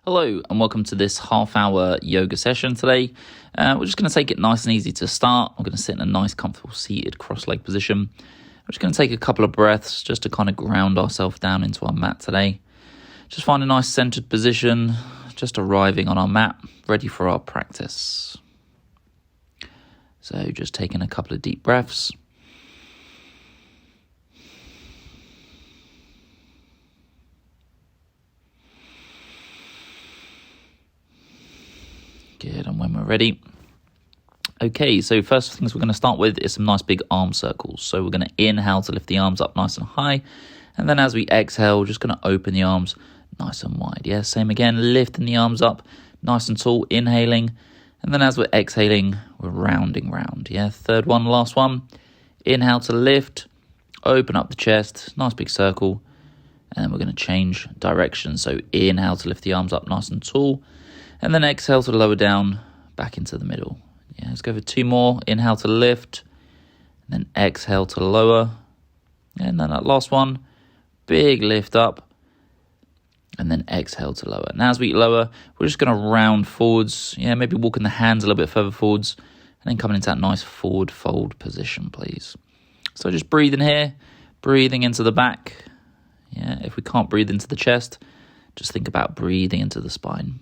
Hello and welcome to this half-hour yoga session today. We're just going to take it nice and easy to start. I'm going to sit in a nice, comfortable, seated cross-leg position. We're just going to take a couple of breaths just to kind of ground ourselves down into our mat today. Just find a nice centered position, just arriving on our mat, ready for our practice. So just taking a couple of deep breaths. Good, and when we're ready. Okay, so first things we're going to start with is some nice big arm circles. So we're going to inhale to lift the arms up nice and high. And then as we exhale, we're just going to open the arms nice and wide. Yeah, same again, lifting the arms up nice and tall, inhaling. And then as we're exhaling, we're rounding round. Yeah, third one, last one. Inhale to lift, open up the chest, nice big circle. And then we're going to change direction. So inhale to lift the arms up nice and tall. And then exhale to lower down, back into the middle. Yeah, let's go for two more. Inhale to lift, and then exhale to lower. And then that last one, big lift up, and then exhale to lower. Now as we lower, we're just going to round forwards. Yeah, maybe walking the hands a little bit further forwards, and then coming into that nice forward fold position, please. So just breathing here, breathing into the back. Yeah, if we can't breathe into the chest, just think about breathing into the spine.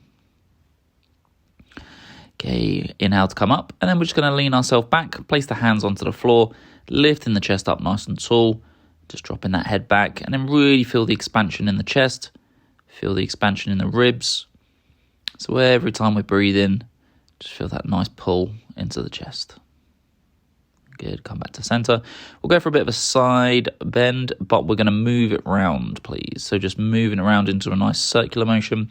Okay, inhale to come up, and then we're just going to lean ourselves back, place the hands onto the floor, lifting the chest up nice and tall, just dropping that head back, and then really feel the expansion in the chest, feel the expansion in the ribs. So every time we breathe in, just feel that nice pull into the chest. Good, come back to center. We'll go for a bit of a side bend, but we're going to move it round, please. So just moving it around into a nice circular motion.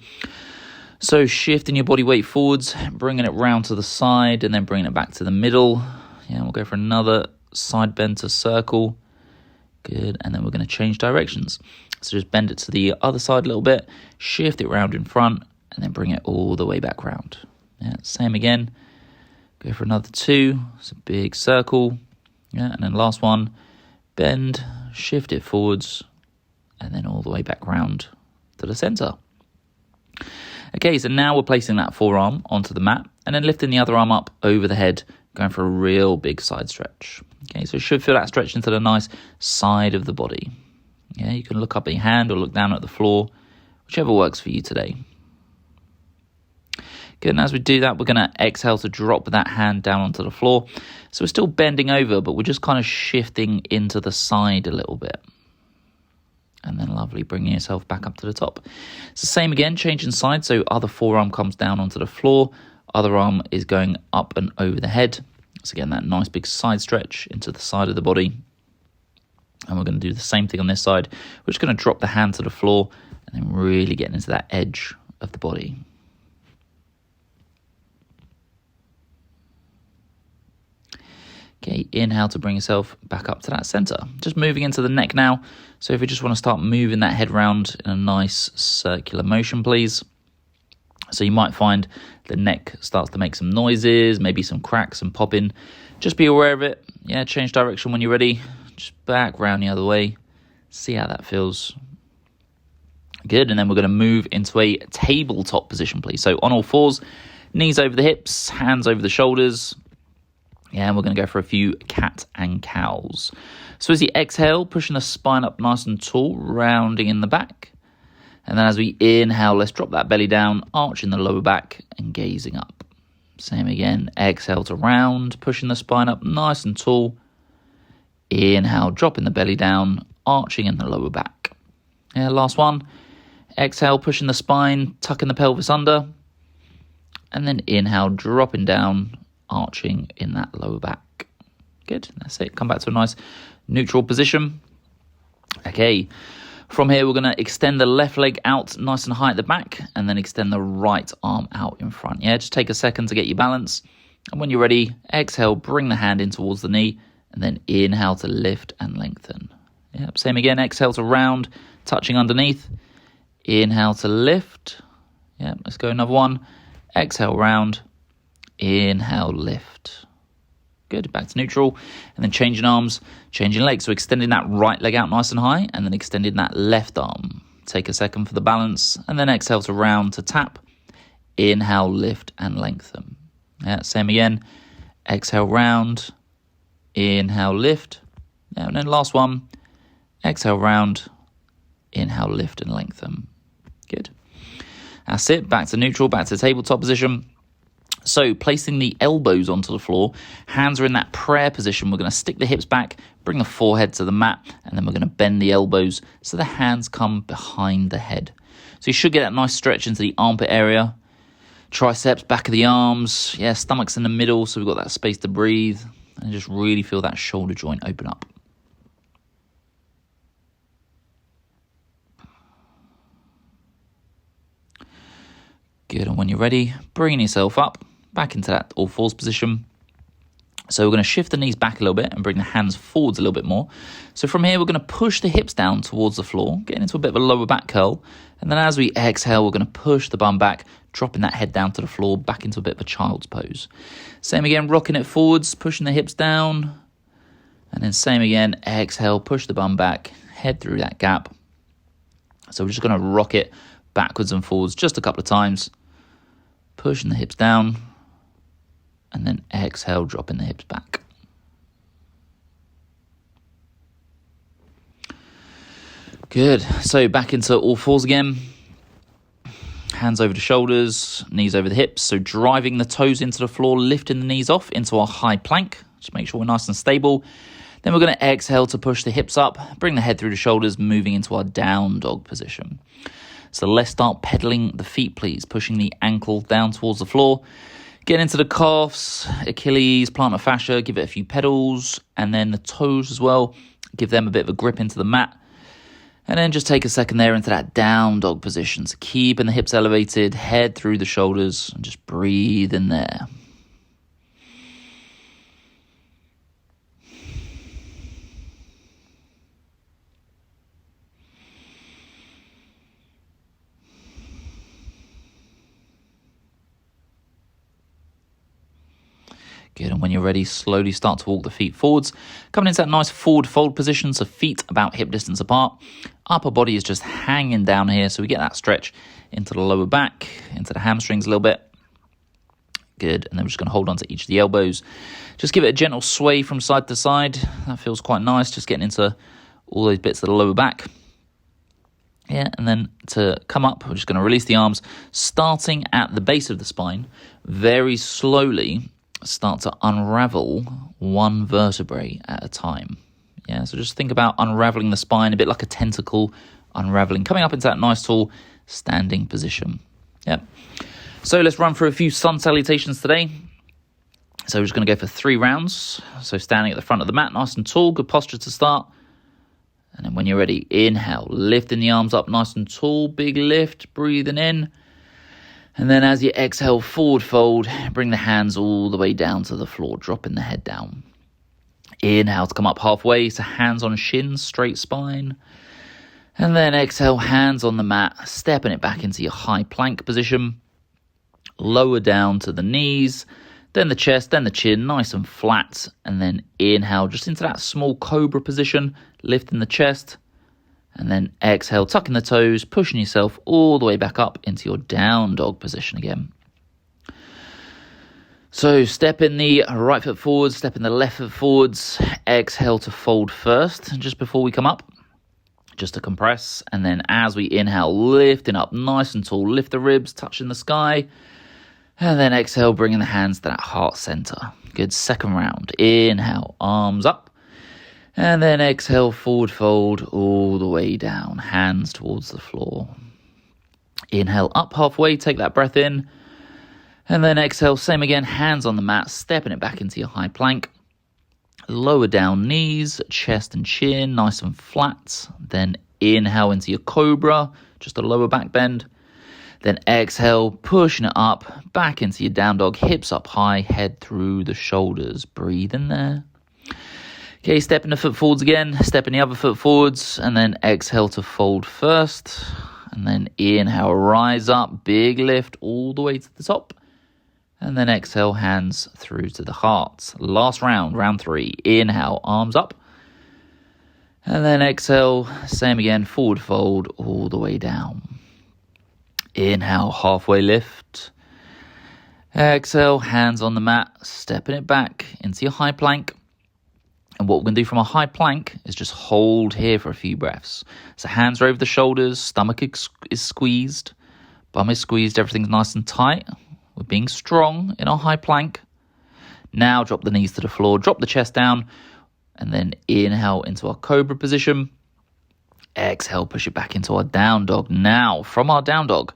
So shifting your body weight forwards, bringing it round to the side, and then bringing it back to the middle. Yeah, we'll go for another side bend to circle. Good, and then we're going to change directions. So just bend it to the other side a little bit, shift it round in front, and then bring it all the way back round. Yeah, same again. Go for another two. It's a big circle. Yeah, and then last one, bend, shift it forwards, and then all the way back round to the center. Okay, so now we're placing that forearm onto the mat and then lifting the other arm up over the head, going for a real big side stretch. Okay, so you should feel that stretch into the nice side of the body. Yeah, you can look up at your hand or look down at the floor, whichever works for you today. Good, and as we do that, we're going to exhale to drop that hand down onto the floor. So we're still bending over, but we're just kind of shifting into the side a little bit. And then lovely, bringing yourself back up to the top. It's the same again, changing side. So other forearm comes down onto the floor. Other arm is going up and over the head. So again, that nice big side stretch into the side of the body. And we're going to do the same thing on this side. We're just going to drop the hand to the floor and then really getting into that edge of the body. Okay, inhale to bring yourself back up to that center. Just moving into the neck now. So if you just want to start moving that head round in a nice circular motion, please. So you might find the neck starts to make some noises, maybe some cracks and popping. Just be aware of it. Yeah, change direction when you're ready. Just back round the other way. See how that feels. Good, and then we're going to move into a tabletop position, please. So on all fours, knees over the hips, hands over the shoulders. Yeah, and we're going to go for a few cat and cows. So as you exhale, pushing the spine up nice and tall, rounding in the back. And then as we inhale, let's drop that belly down, arching the lower back and gazing up. Same again, exhale to round, pushing the spine up nice and tall. Inhale, dropping the belly down, arching in the lower back. Yeah, last one. Exhale, pushing the spine, tucking the pelvis under. And then inhale, dropping down, arching in that lower back. Good, that's it. Come back to a nice neutral position. Okay, from here we're going to extend the left leg out nice and high at the back and then extend the right arm out in front. Yeah, just take a second to get your balance. And when you're ready, exhale, bring the hand in towards the knee and then inhale to lift and lengthen. Yep, same again, exhale to round, touching underneath. Inhale to lift. Yep, let's go another one. Exhale, round. Inhale, lift. Good, back to neutral. And then changing arms, changing legs. So extending that right leg out nice and high and then extending that left arm take a second for the balance, and then exhale to round to tap. Inhale, lift and lengthen. Yeah, same again. Exhale, round. Inhale, lift. Yeah, and then last one. Exhale, round. Inhale, lift and lengthen. Good. That's it. Back to neutral, back to tabletop position. So placing the elbows onto the floor, hands are in that prayer position. We're going to stick the hips back, bring the forehead to the mat, and then we're going to bend the elbows so the hands come behind the head. So you should get that nice stretch into the armpit area, triceps, back of the arms. Yeah, stomach's in the middle, so we've got that space to breathe, and just really feel that shoulder joint open up. Good, and when you're ready, bringing yourself up, back into that all fours position. So we're going to shift the knees back a little bit and bring the hands forwards a little bit more. So from here, we're going to push the hips down towards the floor, getting into a bit of a lower back curl. And then as we exhale, we're going to push the bum back, dropping that head down to the floor, back into a bit of a child's pose. Same again, rocking it forwards, pushing the hips down. And then same again, exhale, push the bum back, head through that gap. So we're just going to rock it backwards and forwards just a couple of times. Pushing the hips down. And then exhale, dropping the hips back. Good. So back into all fours again. Hands over the shoulders, knees over the hips. So driving the toes into the floor, lifting the knees off into our high plank. Just make sure we're nice and stable. Then we're going to exhale to push the hips up, bring the head through the shoulders, moving into our down dog position. So let's start pedaling the feet, please. Pushing the ankle down towards the floor. Get into the calves, Achilles, plantar fascia, give it a few pedals, and then the toes as well. Give them a bit of a grip into the mat. And then just take a second there into that down dog position. So keeping the hips elevated, head through the shoulders, and just breathe in there. Good, and when you're ready, slowly start to walk the feet forwards. Coming into that nice forward fold position, so feet about hip distance apart. Upper body is just hanging down here, so we get that stretch into the lower back, into the hamstrings a little bit. Good, and then we're just going to hold on to each of the elbows. Just give it a gentle sway from side to side. That feels quite nice, just getting into all those bits of the lower back. Yeah, and then to come up, we're just going to release the arms, starting at the base of the spine, very slowly. Start to unravel one vertebrae at a time. Yeah, so just think about unraveling the spine, a bit like a tentacle unraveling, coming up into that nice tall standing position. Yeah. So let's run through a few sun salutations today. So we're just going to go for 3 rounds. So standing at the front of the mat, nice and tall, good posture to start. And then when you're ready, inhale, lifting the arms up nice and tall, big lift, breathing in. And then as you exhale, forward fold, bring the hands all the way down to the floor, dropping the head down. Inhale to come up halfway, so hands on shins, straight spine. And then exhale, hands on the mat, stepping it back into your high plank position. Lower down to the knees, then the chest, then the chin, nice and flat. And then inhale, just into that small cobra position, lifting the chest. And then exhale, tucking the toes, pushing yourself all the way back up into your down dog position again. So step in the right foot forwards, step in the left foot forwards. Exhale to fold first, just before we come up, just to compress. And then as we inhale, lifting up nice and tall, lift the ribs, touching the sky. And then exhale, bringing the hands to that heart center. Good, second round. Inhale, arms up. And then exhale, forward fold all the way down, hands towards the floor. Inhale, up halfway, take that breath in. And then exhale, same again, hands on the mat, stepping it back into your high plank. Lower down knees, chest and chin, nice and flat. Then inhale into your cobra, just a lower back bend. Then exhale, pushing it up, back into your down dog, hips up high, head through the shoulders. Breathe in there. Okay, stepping the foot forwards again, stepping the other foot forwards, and then exhale to fold first. And then inhale, rise up, big lift all the way to the top. And then exhale, hands through to the heart. Last round, round 3. Inhale, arms up. And then exhale, same again, forward fold all the way down. Inhale, halfway lift. Exhale, hands on the mat, stepping it back into your high plank. And what we're going to do from a high plank is just hold here for a few breaths. So hands are over the shoulders, stomach is squeezed, bum is squeezed, everything's nice and tight. We're being strong in our high plank. Now drop the knees to the floor, drop the chest down, and then inhale into our cobra position. Exhale, push it back into our down dog. Now, from our down dog,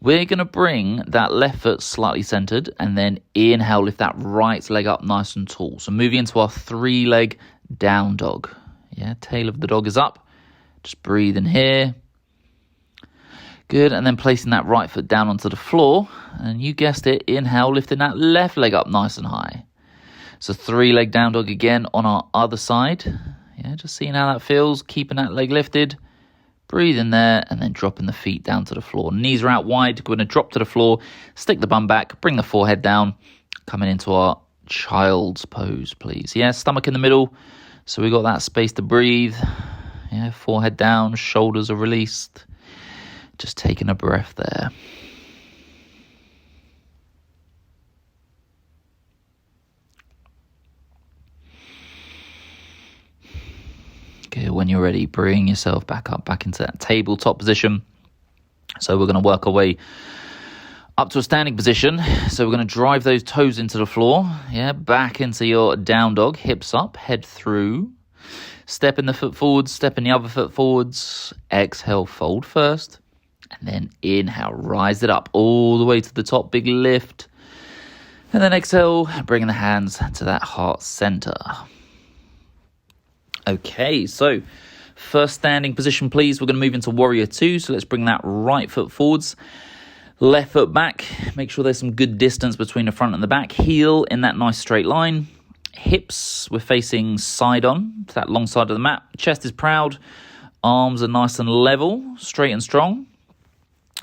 we're going to bring that left foot slightly centered, and then inhale, lift that right leg up nice and tall. So moving into our 3-leg down dog. Yeah, tail of the dog is up. Just breathe in here. Good, and then placing that right foot down onto the floor. And you guessed it, inhale, lifting that left leg up nice and high. So 3-leg down dog again on our other side. Yeah, just seeing how that feels, keeping that leg lifted. Breathe in there, and then dropping the feet down to the floor. Knees are out wide. We're going to drop to the floor, stick the bum back, bring the forehead down, coming into our child's pose, please. Yeah, stomach in the middle, so we got that space to breathe. Yeah, forehead down, shoulders are released. Just taking a breath there. Okay, when you're ready, bring yourself back up, back into that tabletop position. So we're going to work our way up to a standing position. So we're going to drive those toes into the floor. Yeah, back into your down dog, hips up, head through. Stepping the foot forwards, stepping the other foot forwards. Exhale, fold first. And then inhale, rise it up all the way to the top, big lift. And then exhale, bringing the hands to that heart center. Okay, so first standing position, please. We're going to move into warrior 2. So let's bring that right foot forwards, left foot back. Make sure there's some good distance between the front and the back. Heel in that nice straight line. Hips, we're facing side on to that long side of the mat. Chest is proud. Arms are nice and level, straight and strong.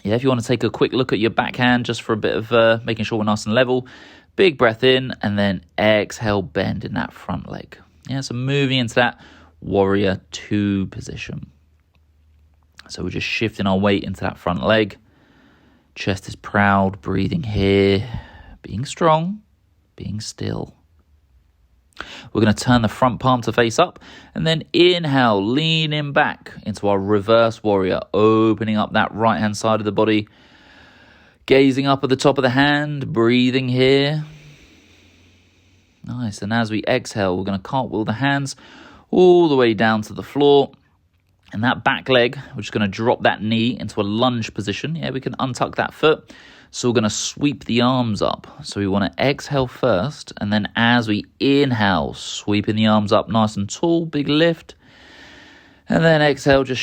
Yeah, if you want to take a quick look at your backhand just for a bit of making sure we're nice and level. Big breath in, and then exhale, bend in that front leg. Yeah, so moving into that warrior 2 position. So we're just shifting our weight into that front leg. Chest is proud, breathing here, being strong, being still. We're going to turn the front palm to face up, and then inhale, leaning back into our reverse warrior, opening up that right hand side of the body, gazing up at the top of the hand, breathing here. Nice, and as we exhale, we're going to cartwheel the hands all the way down to the floor. And that back leg, we're just going to drop that knee into a lunge position. Yeah, we can untuck that foot. So we're going to sweep the arms up. So we want to exhale first, and then as we inhale, sweeping the arms up nice and tall, big lift. And then exhale, just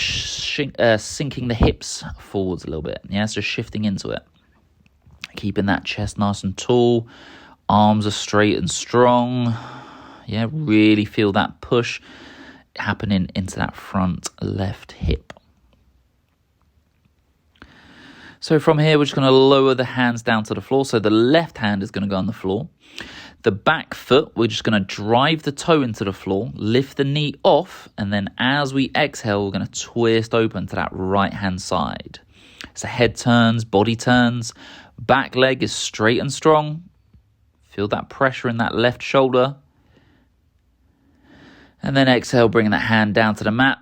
sinking the hips forwards a little bit. Yeah, so shifting into it. Keeping that chest nice and tall. Arms are straight and strong. Yeah, really feel that push happening into that front left hip. So from here, we're just going to lower the hands down to the floor. So the left hand is going to go on the floor. The back foot, we're just going to drive the toe into the floor, lift the knee off, and then as we exhale, we're going to twist open to that right hand side. So head turns, body turns, back leg is straight and strong. Feel that pressure in that left shoulder. And then exhale, bringing that hand down to the mat.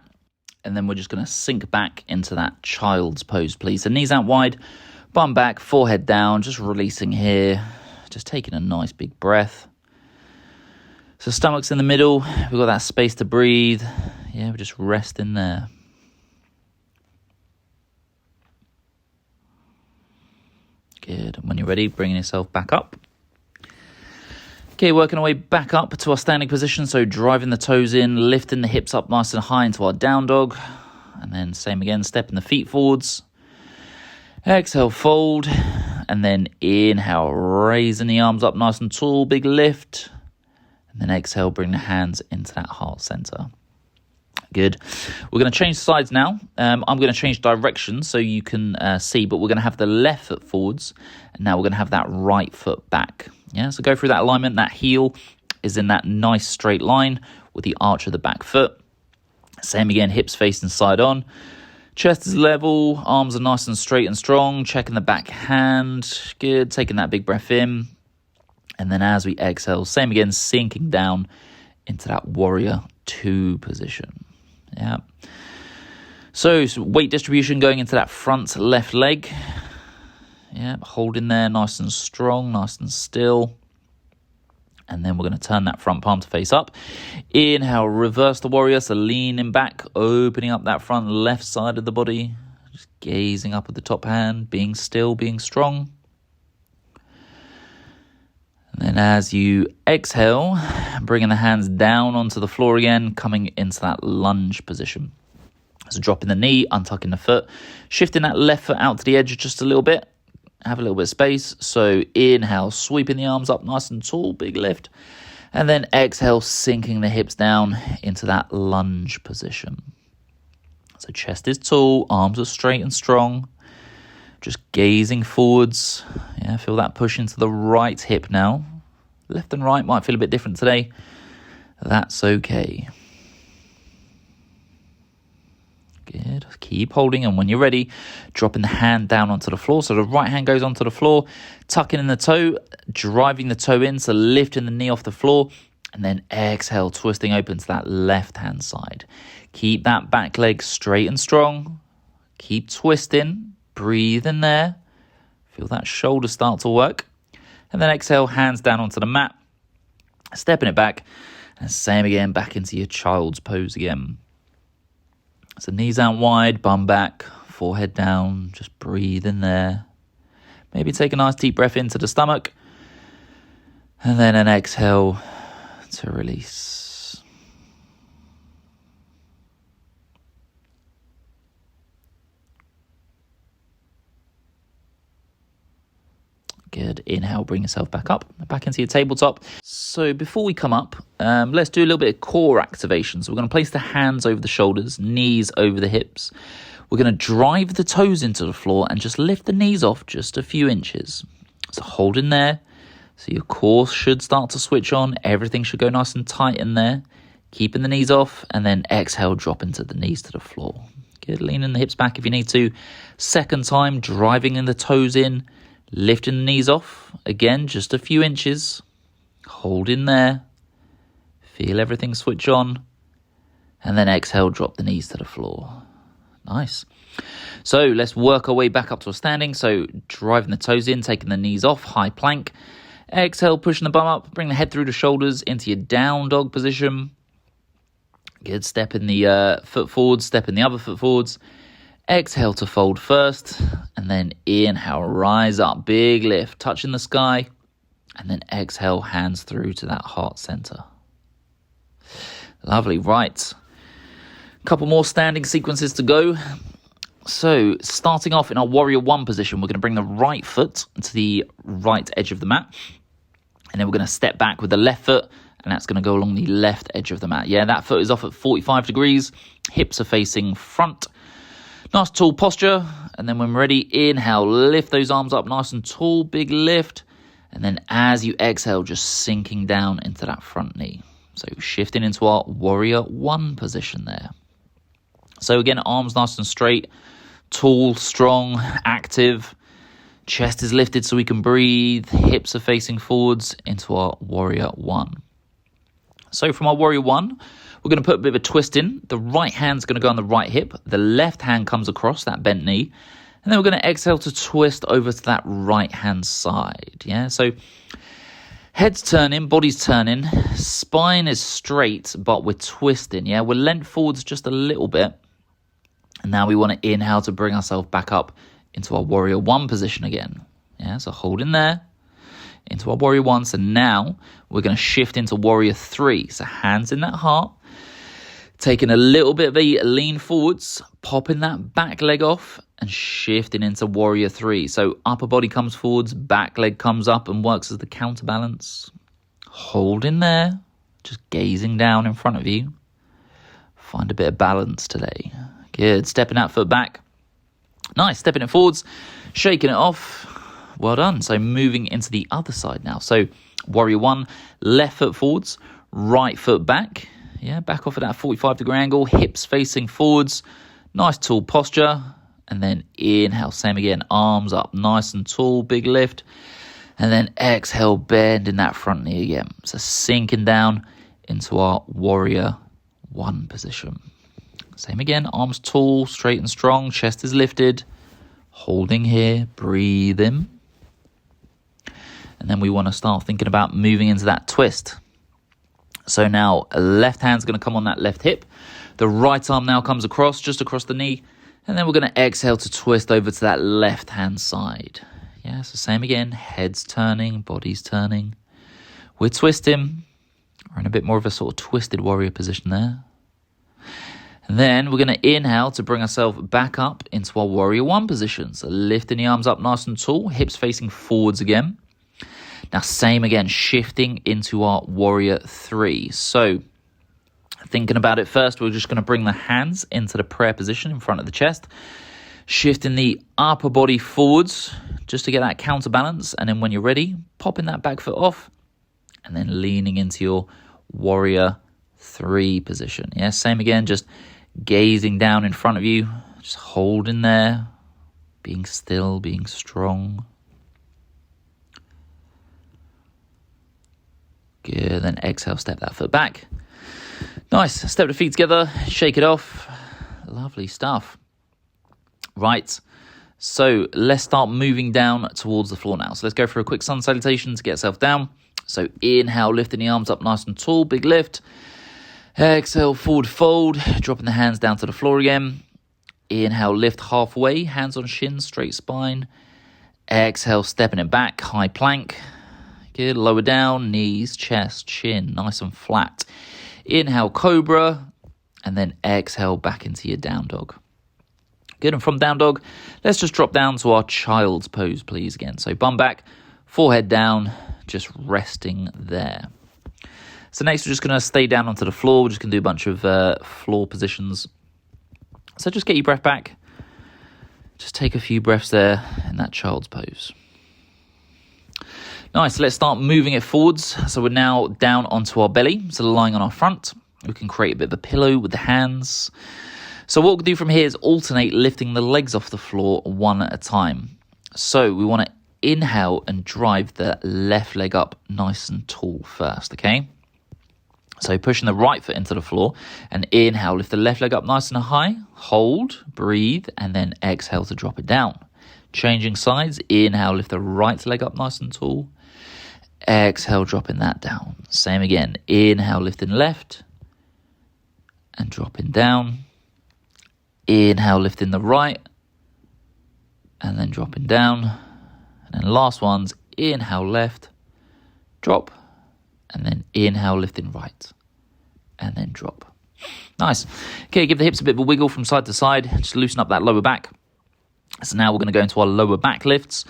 And then we're just going to sink back into that child's pose, please. So knees out wide, bum back, forehead down, just releasing here. Just taking a nice big breath. So stomach's in the middle. We've got that space to breathe. Yeah, we're just resting there. Good. And when you're ready, bringing yourself back up. Okay, working our way back up to our standing position. So driving the toes in, lifting the hips up nice and high into our down dog. And then same again, stepping the feet forwards. Exhale, fold. And then inhale, raising the arms up nice and tall, big lift. And then exhale, bring the hands into that heart center. Good. We're going to change sides now. I'm going to change direction so you can see, but we're going to have the left foot forwards. And now we're going to have that right foot back. Yeah, so go through that alignment. That heel is in that nice straight line with the arch of the back foot. Same again, hips facing side on. Chest is level, arms are nice and straight and strong. Checking the back hand. Good, taking that big breath in. And then as we exhale, same again, sinking down into that warrior 2 position. Yeah. So weight distribution going into that front left leg. Yeah, holding there nice and strong, nice and still. And then we're going to turn that front palm to face up. Inhale, reverse the warrior. So leaning back, opening up that front left side of the body. Just gazing up at the top hand, being still, being strong. And then as you exhale, bringing the hands down onto the floor again, coming into that lunge position. So dropping the knee, untucking the foot, shifting that left foot out to the edge just a little bit. Have a little bit of space. So inhale, sweeping the arms up nice and tall, big lift. And then exhale, sinking the hips down into that lunge position. So chest is tall, arms are straight and strong. Just gazing forwards. Yeah, feel that push into the right hip now. Left and right might feel a bit different today. That's okay. Good. Keep holding, and when you're ready, dropping the hand down onto the floor. So the right hand goes onto the floor, tucking in the toe, driving the toe in, so lifting the knee off the floor, and then exhale, twisting open to that left hand side. Keep that back leg straight and strong. Keep twisting, breathe in there. Feel that shoulder start to work. And then exhale, hands down onto the mat, stepping it back, and same again, back into your child's pose again. So knees out wide, bum back, forehead down, just breathe in there. Maybe take a nice deep breath into the stomach. And then an exhale to release. Good. Inhale, bring yourself back up, back into your tabletop. So before we come up, let's do a little bit of core activation. So we're going to place the hands over the shoulders, knees over the hips. We're going to drive the toes into the floor and just lift the knees off just a few inches. So hold in there. So your core should start to switch on. Everything should go nice and tight in there. Keeping the knees off, and then exhale, drop into the knees to the floor. Good. Leaning the hips back if you need to. Second time, driving in the toes in. Lifting the knees off, again, just a few inches. Hold in there. Feel everything switch on. And then exhale, drop the knees to the floor. Nice. So let's work our way back up to a standing. So driving the toes in, taking the knees off, high plank. Exhale, pushing the bum up, bring the head through the shoulders into your down dog position. Good. Step in the foot forwards, step in the other foot forwards. Exhale to fold first, and then inhale, rise up, big lift, touching the sky, and then exhale, hands through to that heart center. Lovely, right. A couple more standing sequences to go. So starting off in our warrior 1 position, we're going to bring the right foot to the right edge of the mat, and then we're going to step back with the left foot, and that's going to go along the left edge of the mat. Yeah, that foot is off at 45 degrees, hips are facing front. Nice tall posture, and then when we're ready, inhale, lift those arms up nice and tall, big lift, and then as you exhale, just sinking down into that front knee. So shifting into our warrior 1 position there. So again, arms nice and straight, tall, strong, active, chest is lifted so we can breathe, hips are facing forwards into our warrior 1. So from our warrior 1, we're going to put a bit of a twist in. The right hand's going to go on the right hip. The left hand comes across that bent knee. And then we're going to exhale to twist over to that right hand side. Yeah, so head's turning, body's turning. Spine is straight, but we're twisting. Yeah, we're leant forwards just a little bit. And now we want to inhale to bring ourselves back up into our warrior 1 position again. Yeah, so hold in there. Into our warrior 1. So now we're going to shift into warrior 3. So hands in that heart. Taking a little bit of a lean forwards, popping that back leg off and shifting into warrior 3. So upper body comes forwards, back leg comes up and works as the counterbalance. Hold in there, just gazing down in front of you. Find a bit of balance today. Good, stepping that foot back. Nice, stepping it forwards, shaking it off. Well done. So moving into the other side now. So warrior 1, left foot forwards, right foot back. Yeah, back off at that 45-degree angle, hips facing forwards, nice tall posture. And then inhale, same again, arms up, nice and tall, big lift. And then exhale, bend in that front knee again. So sinking down into our warrior one position. Same again, arms tall, straight and strong, chest is lifted. Holding here, breathe in. And then we want to start thinking about moving into that twist. So now left hand's going to come on that left hip. The right arm now comes across, just across the knee. And then we're going to exhale to twist over to that left hand side. Yeah, so same again, head's turning, body's turning. We're twisting. We're in a bit more of a sort of twisted warrior position there. And then we're going to inhale to bring ourselves back up into our warrior one position. So lifting the arms up nice and tall, hips facing forwards again. Now same again, shifting into our warrior three. So thinking about it first, we're just going to bring the hands into the prayer position in front of the chest. Shifting the upper body forwards just to get that counterbalance. And then when you're ready, popping that back foot off. And then leaning into your warrior three position. Yeah, same again, just gazing down in front of you. Just holding there. Being still, being strong. Good, then exhale, step that foot back. Nice, step the feet together, shake it off. Lovely stuff. Right, so let's start moving down towards the floor now. So let's go for a quick sun salutation to get yourself down. So inhale, lifting the arms up nice and tall, big lift. Exhale, forward fold, dropping the hands down to the floor again. Inhale, lift halfway, hands on shins, straight spine. Exhale, stepping it back, high plank. Good, lower down, knees, chest, chin, nice and flat. Inhale, cobra, and then exhale back into your down dog. Good, and from down dog, let's just drop down to our child's pose, please, again. So bum back, forehead down, just resting there. So next, we're just going to stay down onto the floor. We're just going to do a bunch of floor positions. So just get your breath back. Just take a few breaths there in that child's pose. Nice, let's start moving it forwards. So we're now down onto our belly, so lying on our front. We can create a bit of a pillow with the hands. So what we'll do from here is alternate lifting the legs off the floor one at a time. So we want to inhale and drive the left leg up nice and tall first, okay? So pushing the right foot into the floor and inhale, lift the left leg up nice and high, hold, breathe, and then exhale to drop it down. Changing sides, inhale, lift the right leg up nice and tall, exhale, dropping that down. Same again, inhale, lifting left and dropping down. Inhale, lifting the right and then dropping down. And then last one's inhale, left, drop, and then inhale, lifting right, and then drop. Nice. Okay, give the hips a bit of a wiggle from side to side. Just loosen up that lower back. So now we're going to go into our lower back lifts.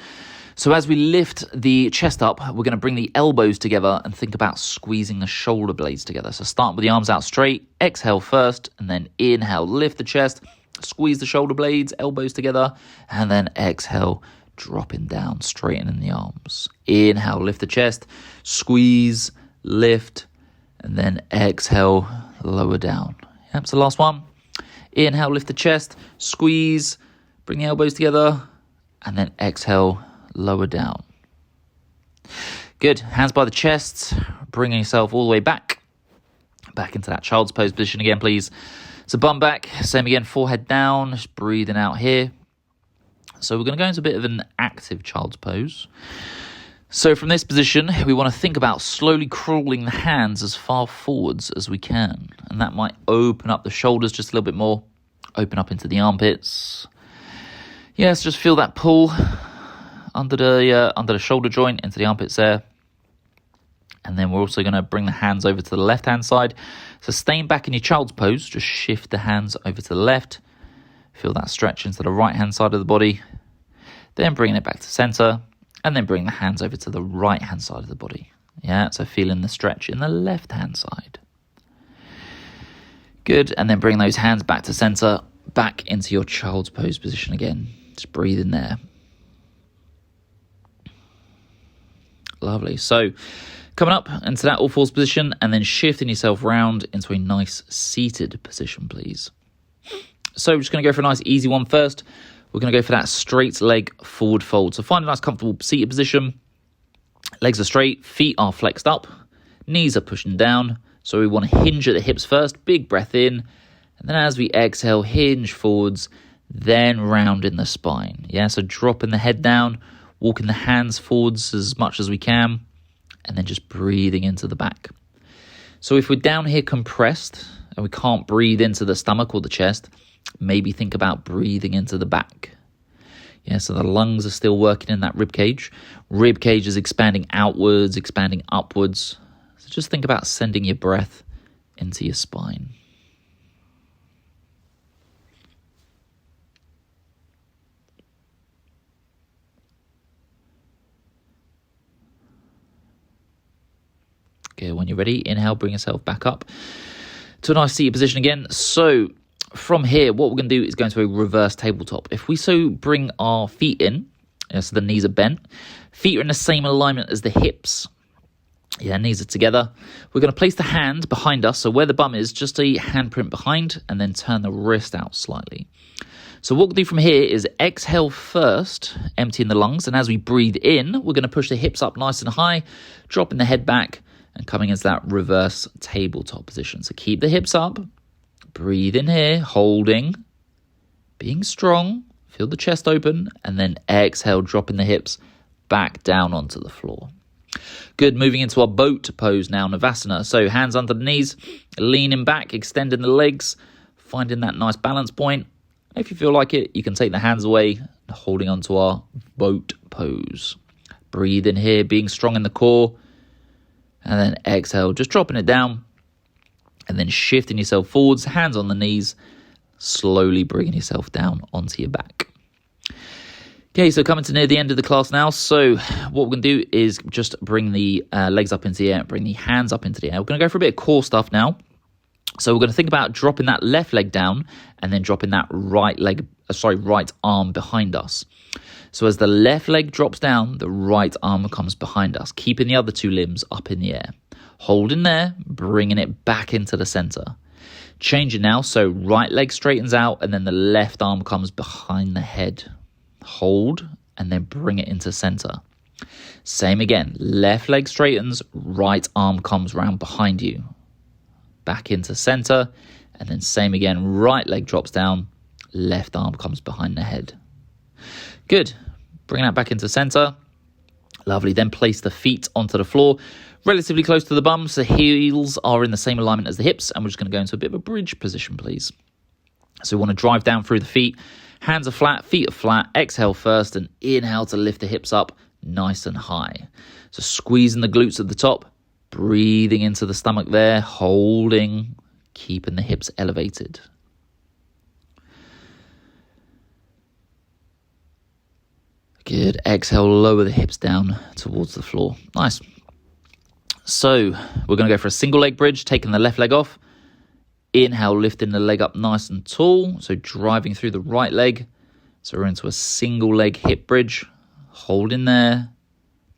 So as we lift the chest up, we're going to bring the elbows together and think about squeezing the shoulder blades together. So start with the arms out straight, exhale first, and then inhale, lift the chest, squeeze the shoulder blades, elbows together, and then exhale, dropping down, straightening the arms. Inhale, lift the chest, squeeze, lift, and then exhale, lower down. Yep, so last one. Inhale, lift the chest, squeeze, bring the elbows together, and then exhale, lower down. Good. Hands by the chest, bringing yourself all the way back into that child's pose position again, please. So bum back, same again, forehead down, just breathing out here. So we're going to go into a bit of an active child's pose. So from this position, we want to think about slowly crawling the hands as far forwards as we can. And that might open up the shoulders just a little bit more, open up into the armpits. Yes, just feel that pull under the shoulder joint into the armpits there. And then we're also going to bring the hands over to the left-hand side. So staying back in your child's pose, just shift the hands over to the left. Feel that stretch into the right-hand side of the body. Then bringing it back to center. And then bring the hands over to the right-hand side of the body. Yeah, so feeling the stretch in the left-hand side. Good, and then bring those hands back to center, back into your child's pose position again. Just breathe in there. Lovely. So Coming up into that all fours position and then shifting yourself round into a nice seated position, please. So we're just going to go for a nice easy one first. We're going to go for that straight leg forward fold. So find a nice comfortable seated position. Legs are straight, feet are flexed up, knees are pushing down. So we want to hinge at the hips first, big breath in. And then as we exhale, hinge forwards, then round in the spine. Yeah, so dropping the head down, walking the hands forwards as much as we can, and then just breathing into the back. So if we're down here compressed and we can't breathe into the stomach or the chest, maybe think about breathing into the back. Yeah, so the lungs are still working in that rib cage. Rib cage is expanding outwards, expanding upwards. So just think about sending your breath into your spine. Okay, when you're ready, inhale, bring yourself back up to a nice seated position again. So from here, what we're going to do is go into a reverse tabletop. If we so bring our feet in, so the knees are bent, feet are in the same alignment as the hips. Yeah, knees are together. We're going to place the hand behind us. So where the bum is, just a handprint behind, and then turn the wrist out slightly. So what we'll do from here is exhale first, emptying the lungs. And as we breathe in, we're going to push the hips up nice and high, dropping the head back, and coming into that reverse tabletop position. So keep the hips up. Breathe in here, holding, being strong, feel the chest open, and then exhale, dropping the hips back down onto the floor. Good, moving into our boat pose now, Navasana. So hands under the knees, leaning back, extending the legs, finding that nice balance point. If you feel like it, you can take the hands away, holding onto our boat pose. Breathe in here, being strong in the core, and then exhale, just dropping it down. And then shifting yourself forwards, hands on the knees, slowly bringing yourself down onto your back. Okay, so coming to near the end of the class now. So what we're going to do is just bring the legs up into the air, bring the hands up into the air. We're going to go for a bit of core stuff now. So we're going to think about dropping that left leg down and then dropping that right arm behind us. So as the left leg drops down, the right arm comes behind us, keeping the other two limbs up in the air. Holding there, bringing it back into the center. Change it now, so right leg straightens out and then the left arm comes behind the head. Hold and then bring it into center. Same again, left leg straightens, right arm comes round behind you. Back into center, and then same again, right leg drops down, left arm comes behind the head. Good, bring that back into center. Lovely, then place the feet onto the floor. Relatively close to the bum, so the heels are in the same alignment as the hips, and we're just going to go into a bit of a bridge position, please. So we want to drive down through the feet. Hands are flat, feet are flat. Exhale first, and inhale to lift the hips up nice and high. So squeezing the glutes at the top, breathing into the stomach there, holding, keeping the hips elevated. Good. Exhale, lower the hips down towards the floor. Nice. So we're going to go for a single leg bridge, taking the left leg off. Inhale, lifting the leg up nice and tall. So driving through the right leg. So we're into a single leg hip bridge. Holding there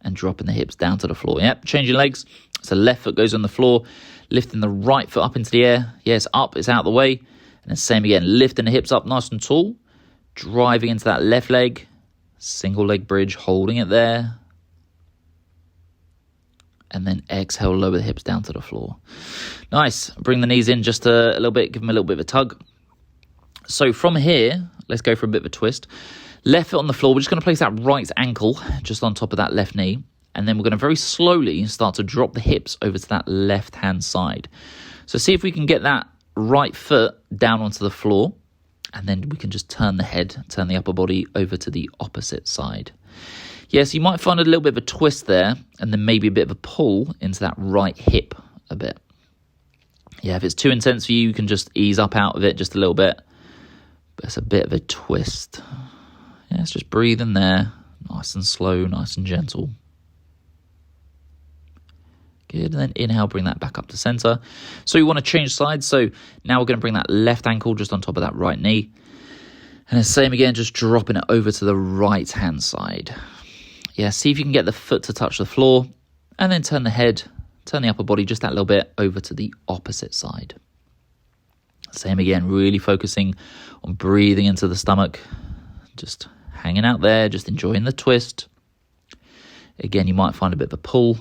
and dropping the hips down to the floor. Yep, changing legs. So left foot goes on the floor. Lifting the right foot up into the air. Yes, up, it's out of the way. And then same again, lifting the hips up nice and tall. Driving into that left leg. Single leg bridge, holding it there. And then exhale, lower the hips down to the floor. Nice. Bring the knees in just a little bit. Give them a little bit of a tug. So from here, let's go for a bit of a twist. Left foot on the floor. We're just going to place that right ankle just on top of that left knee. And then we're going to very slowly start to drop the hips over to that left-hand side. So see if we can get that right foot down onto the floor. And then we can just turn the head, turn the upper body over to the opposite side. Yes, you might find a little bit of a twist there, and then maybe a bit of a pull into that right hip a bit. Yeah, if it's too intense for you, you can just ease up out of it just a little bit. But it's a bit of a twist. Yeah, it's just breathe in there, nice and slow, nice and gentle. Good, and then inhale, bring that back up to center. So you want to change sides. So now we're going to bring that left ankle just on top of that right knee. And then same again, just dropping it over to the right-hand side. Yeah, see if you can get the foot to touch the floor. And then turn the head, turn the upper body just that little bit over to the opposite side. Same again, really focusing on breathing into the stomach, just hanging out there, just enjoying the twist. Again, you might find a bit of a pull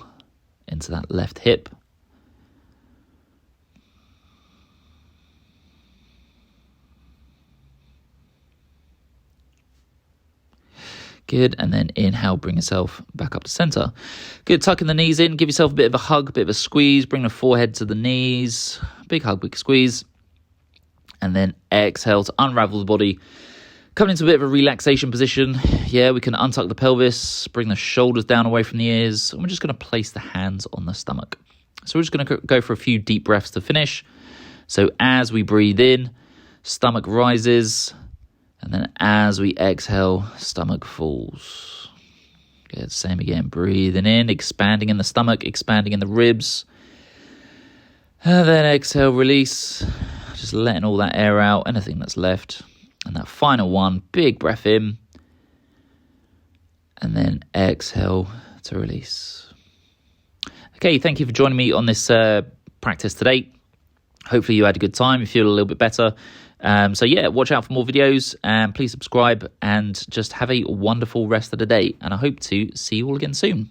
into that left hip. Good, and then inhale, bring yourself back up to center. Good, tucking the knees in, give yourself a bit of a hug, a bit of a squeeze, bring the forehead to the knees, big hug, big squeeze. And then exhale to unravel the body. Coming into a bit of a relaxation position. Yeah, we can untuck the pelvis, bring the shoulders down away from the ears, and we're just going to place the hands on the stomach. So we're just going to go for a few deep breaths to finish. So as we breathe in, stomach rises, and then as we exhale, stomach falls. Good, same again, breathing in, expanding in the stomach, expanding in the ribs. And then exhale, release, just letting all that air out, anything that's left. And that final one, big breath in. And then exhale to release. Okay, thank you for joining me on this practice today. Hopefully you had a good time, you feel a little bit better. So yeah, watch out for more videos and please subscribe and just have a wonderful rest of the day. And I hope to see you all again soon.